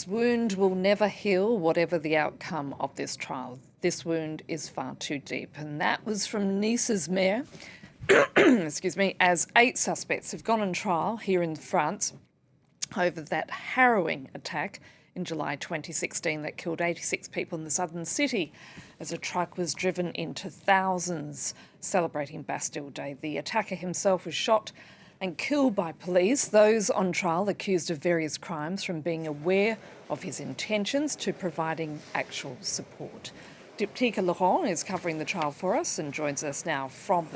This wound will never heal, whatever the outcome of this trial. This wound is far too deep. And that was from Nice's mayor, excuse me, as 8 suspects have gone on trial here in France over that harrowing attack in July 2016 that killed 86 people in the southern city as a truck was driven into thousands celebrating Bastille Day. The attacker himself was shot and killed by police. Those on trial accused of various crimes, from being aware of his intentions to providing actual support. Deeptika Laurent is covering the trial for us and joins us now from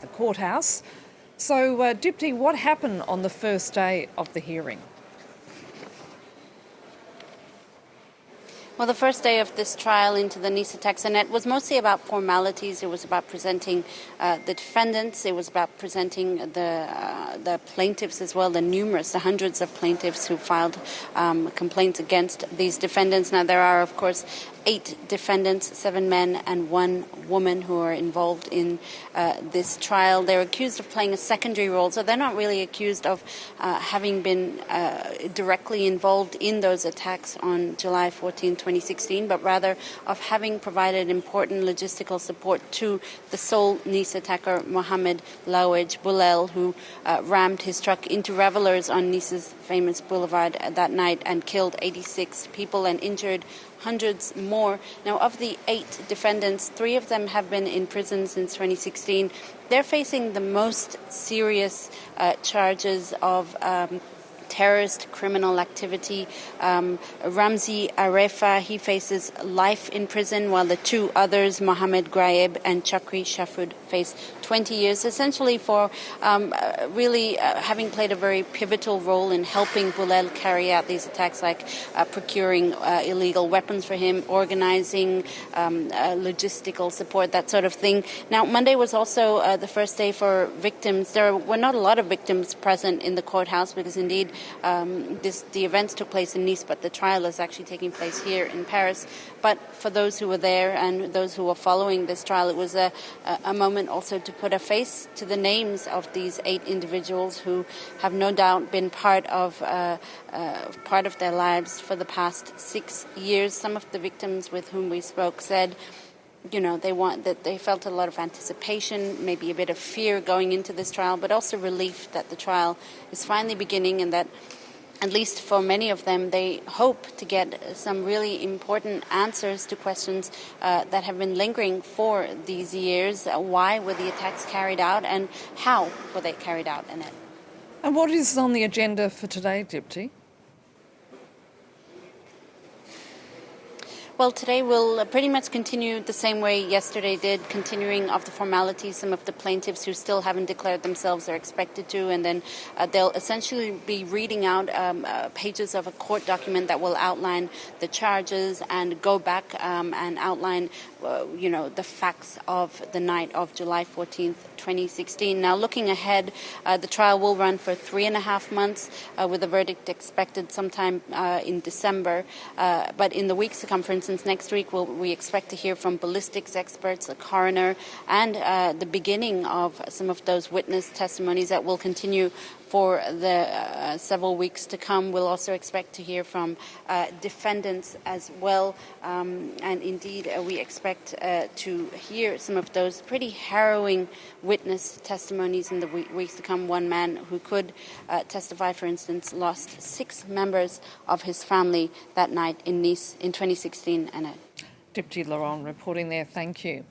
the courthouse. So, Dipti, what happened on the first day of the hearing? Well, the first day of this trial into the Nice attacks, and it was mostly about formalities. It was about presenting the defendants. It was about presenting the plaintiffs as well, the hundreds of plaintiffs who filed complaints against these defendants. Now, there are, of course, 8 defendants, 7 men and 1 woman who are involved in this trial. They're accused of playing a secondary role, so they're not really accused of having been directly involved in those attacks on July 14, 2016, but rather of having provided important logistical support to the sole Nice attacker, Mohamed Louedj Boulel, who rammed his truck into revelers on Nice's famous boulevard that night and killed 86 people and injured hundreds more. Now, of the 8 defendants, 3 of them have been in prison since 2016. They're facing the most serious charges of terrorist criminal activity. Ramzi Arefa, he faces life in prison, while the 2 others, Mohamed Graeb and Chakri Shafud, face 20 years, essentially for having played a very pivotal role in helping Boulel carry out these attacks, like procuring illegal weapons for him, organizing logistical support, that sort of thing. Now, Monday was also the first day for victims. There were not a lot of victims present in the courthouse because, indeed, the events took place in Nice, but the trial is actually taking place here in Paris. But for those who were there and those who were following this trial, it was a moment also to put a face to the names of these 8 individuals who have no doubt been part of their lives for the past 6 years. Some of the victims with whom we spoke said, they felt a lot of anticipation, maybe a bit of fear going into this trial, but also relief that the trial is finally beginning, and that, at least for many of them, they hope to get some really important answers to questions that have been lingering for these years. Why were the attacks carried out, and how were they carried out, Annette? And what is on the agenda for today, Dipti? Well, today we'll pretty much continue the same way yesterday did, continuing of the formalities. Some of the plaintiffs who still haven't declared themselves are expected to, and then they'll essentially be reading out pages of a court document that will outline the charges and go back and outline, the facts of the night of July 14th, 2016. Now, looking ahead, the trial will run for 3.5 months, with a verdict expected sometime in December. But in the weeks to come, for instance, next week, we expect to hear from ballistics experts, a coroner, and the beginning of some of those witness testimonies that will continue for the several weeks to come. We'll also expect to hear from defendants as well. And indeed, we expect to hear some of those pretty harrowing witness testimonies in the weeks to come. One man who could testify, for instance, lost 6 members of his family that night in Nice in 2016. Annette. Deeptika Laurent reporting there. Thank you.